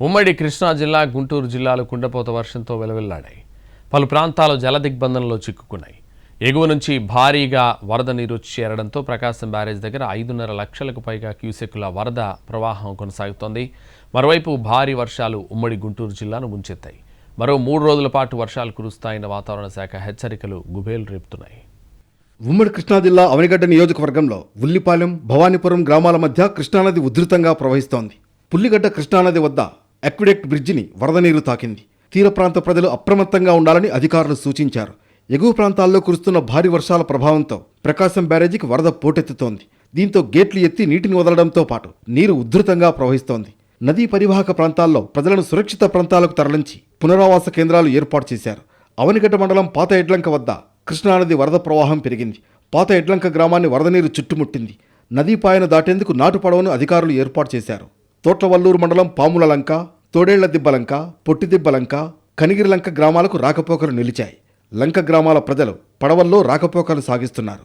ఉమ్మడి కృష్ణా జిల్లా, గుంటూరు జిల్లాలు కుండపోత వర్షంతో వెలవెల్లాడాయి. పలు ప్రాంతాలు జల దిగ్బంధంలో చిక్కుకున్నాయి. ఎగువ నుంచి భారీగా వరద నీరు చేరడంతో ప్రకాశం బ్యారేజ్ దగ్గర 5.5 లక్షలకు పైగా క్యూసెక్కుల వరద ప్రవాహం కొనసాగుతోంది. మరోవైపు భారీ వర్షాలు ఉమ్మడి గుంటూరు జిల్లాను ముంచెత్తాయి. మరో 3 రోజుల పాటు వర్షాలు కురుస్తాయన్న వాతావరణ శాఖ హెచ్చరికలు గుబేలు రేపుతున్నాయి. ఉమ్మడి కృష్ణా జిల్లా అవనిగడ్డ నియోజకవర్గంలో ఉల్లిపాలెం, భవానీపురం గ్రామాల మధ్య కృష్ణానది ఉధృతంగా ప్రవహిస్తోంది. పుల్లిగడ్డ కృష్ణానది వద్ద అక్విడక్ట్ బ్రిడ్జిని వరద నీరు తాకింది. తీర ప్రాంత ప్రజలు అప్రమత్తంగా ఉండాలని అధికారులు సూచించారు. ఎగువ ప్రాంతాల్లో కురుస్తున్న భారీ వర్షాల ప్రభావంతో ప్రకాశం బ్యారేజీకి వరద పోటెత్తుతోంది. దీంతో గేట్లు ఎత్తి నీటిని వదలడంతో పాటు నీరు ఉధృతంగా ప్రవహిస్తోంది. నదీ పరివాహక ప్రాంతాల్లో ప్రజలను సురక్షిత ప్రాంతాలకు తరలించి పునరావాస కేంద్రాలు ఏర్పాటు చేశారు. అవనిగడ్డ మండలం పాత ఎడ్లంక వద్ద కృష్ణానది వరద ప్రవాహం పెరిగింది. పాత ఎడ్లంక గ్రామాన్ని వరద నీరు చుట్టుముట్టింది. నదీ పాయను దాటేందుకు నాటు పడవను అధికారులు ఏర్పాటు చేశారు. తోట్లవల్లూరు మండలం పాముల లంక, తోడేళ్ల దిబ్బలంక, పొట్టిదిబ్బలంక, కనిగిరిలంక గ్రామాలకు రాకపోకలు నిలిచాయి. లంక గ్రామాల ప్రజలు పడవల్లో రాకపోకలు సాగిస్తున్నారు.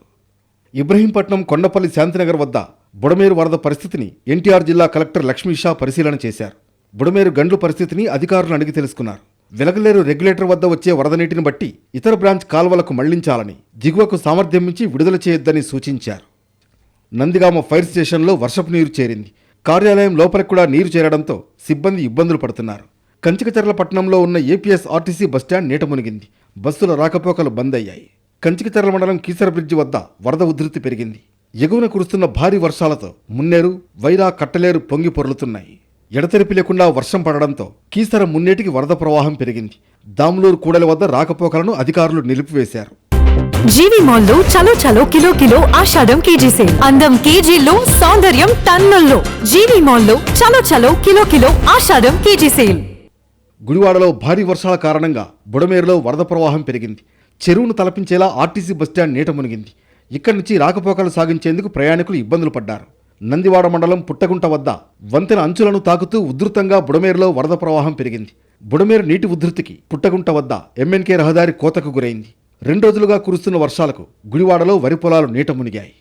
ఇబ్రహీంపట్నం, కొండపల్లి, శాంతినగర్ వద్ద బుడమేరు వరద పరిస్థితిని ఎన్టీఆర్ జిల్లా కలెక్టర్ లక్ష్మీషా పరిశీలన చేశారు. బుడమేరు గండ్లు పరిస్థితిని అధికారులు అడిగి తెలుసుకున్నారు. వెలగలేరు రెగ్యులేటర్ వద్ద వచ్చే వరద నీటిని బట్టి ఇతర బ్రాంచ్ కాల్వలకు మళ్లించాలని, దిగువకు సామర్థ్యం మించి విడుదల చేయొద్దని సూచించారు. నందిగామ ఫైర్ స్టేషన్లో వర్షపు నీరు చేరింది. కార్యాలయం లోపలికి కూడా నీరు చేరడంతో సిబ్బంది ఇబ్బందులు పడుతున్నారు. కంచికచర్ల పట్టణంలో ఉన్న ఏపీఎస్ ఆర్టీసీ బస్టాండ్ నీట మునిగింది. బస్సుల రాకపోకలు బంద్ అయ్యాయి. కంచికచర్ల మండలం కీసర బ్రిడ్జి వద్ద వరద ఉధృతి పెరిగింది. ఎగువన కురుస్తున్న భారీ వర్షాలతో మున్నేరు, వైరా, కట్టలేరు పొంగి పొర్లుతున్నాయి. ఎడతెరిపి లేకుండా వర్షం పడడంతో కీసర మున్నేటికి వరద ప్రవాహం పెరిగింది. దాములూరు కూడలి వద్ద రాకపోకలను అధికారులు నిలిపివేశారు. జీవి మాల్లో చలో చలో కిలో కిలో ఆషాఢం కేజీ సేల్. అందం కేజీల్లో, సౌందర్యం టన్నుల్లో. జీవి మాల్లో చలో చలో కిలో కిలో ఆషాఢం కేజీ సేల్. గుడివాడలో భారీ వర్షాల కారణంగా బుడమేరులో వరద ప్రవాహం పెరిగింది. చెరువును తలపించేలా ఆర్టీసీ బస్టాండ్ నీట మునిగింది. ఇక్కడి నుంచి రాకపోకలు సాగించేందుకు ప్రయాణికులు ఇబ్బందులు పడ్డారు. నందివాడ మండలం పుట్టగుంట వద్ద వంతెన అంచులను తాకుతూ ఉధృతంగా బుడమేరులో వరద ప్రవాహం పెరిగింది. బుడమేరు నీటి ఉధృతికి పుట్టగుంట వద్ద ఎంఎన్కే రహదారి కోతకు గురైంది. 2 రోజులుగా కురుస్తున్న వర్షాలకు గుడివాడలో వరి పొలాలు నీట మునిగాయి.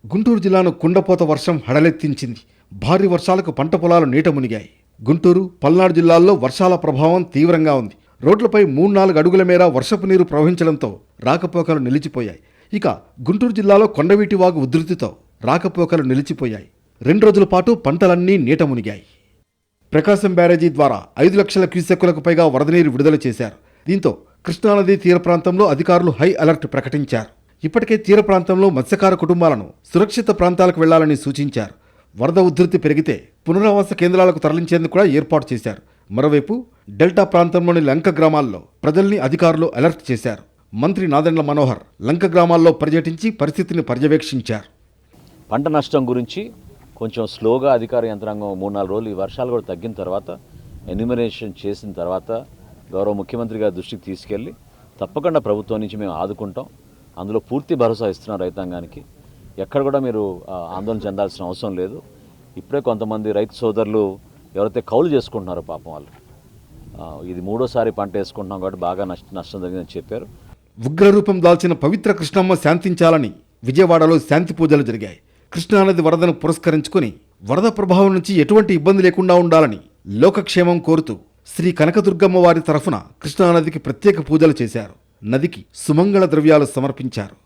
గుంటూరు జిల్లాను కుండపోత వర్షం హడలెత్తించింది. భారీ వర్షాలకు పంట పొలాలు నీట మునిగాయి. గుంటూరు, పల్నాడు జిల్లాల్లో వర్షాల ప్రభావం తీవ్రంగా ఉంది. రోడ్లపై 3-4 అడుగుల మేర వర్షపు నీరు ప్రవహించడంతో రాకపోకలు నిలిచిపోయాయి. ఇక గుంటూరు జిల్లాలో కొండవీటి వాగు ఉధృతితో రాకపోకలు నిలిచిపోయాయి. 2 రోజుల పాటు పంటలన్నీ నీట మునిగాయి. ప్రకాశం బ్యారేజీ ద్వారా 5 లక్షల క్యూసెక్కులకు పైగా వరద నీరు విడుదల చేశారు. దీంతో కృష్ణానది తీర ప్రాంతంలో అధికారులు హై అలర్ట్ ప్రకటించారు. ఇప్పటికే తీర ప్రాంతంలో మత్స్యకార కుటుంబాలను సురక్షిత ప్రాంతాలకు వెళ్లాలని సూచించారు. వరద ఉధృతి పెరిగితే పునరావాస కేంద్రాలకు తరలించేందుకు కూడా ఏర్పాటు చేశారు. మరోవైపు డెల్టా ప్రాంతంలోని లంక గ్రామాల్లో ప్రజల్ని అధికారులు అలర్ట్ చేశారు. మంత్రి నాదెండ్ల మనోహర్ లంక గ్రామాల్లో పర్యటించి పరిస్థితిని పర్యవేక్షించారు. పంట నష్టం గురించి కొంచెం స్లోగా అధికార యంత్రాంగం 3-4 రోజులు ఈ వర్షాలు కూడా తగ్గిన తర్వాత ఎన్యూమరేషన్ చేసిన తర్వాత గౌరవ ముఖ్యమంత్రి గారి దృష్టికి తీసుకెళ్ళి తప్పకుండా ప్రభుత్వం నుంచి మేము ఆదుకుంటాం. అందులో పూర్తి భరోసా ఇస్తున్నాం రైతాంగానికి. ఎక్కడ కూడా మీరు ఆందోళన చెందాల్సిన అవసరం లేదు. ఇప్పుడే కొంతమంది రైతు సోదరులు ఎవరైతే కౌలు చేసుకుంటున్నారో పాపం వాళ్ళు ఇది 3వ పంట వేసుకుంటున్నాం కాబట్టి బాగా నష్టం జరిగిందని చెప్పారు. ఉగ్రరూపం దాల్చిన పవిత్ర కృష్ణమ్మ శాంతించాలని విజయవాడలో శాంతి పూజలు జరిగాయి. కృష్ణానది వరదను పురస్కరించుకుని వరద ప్రభావం నుంచి ఎటువంటి ఇబ్బంది లేకుండా ఉండాలని లోకక్షేమం కోరుతూ శ్రీ కనకదుర్గమ్మ వారి తరఫున కృష్ణానదికి ప్రత్యేక పూజలు చేశారు. నదికి సుమంగళ ద్రవ్యాలు సమర్పించారు.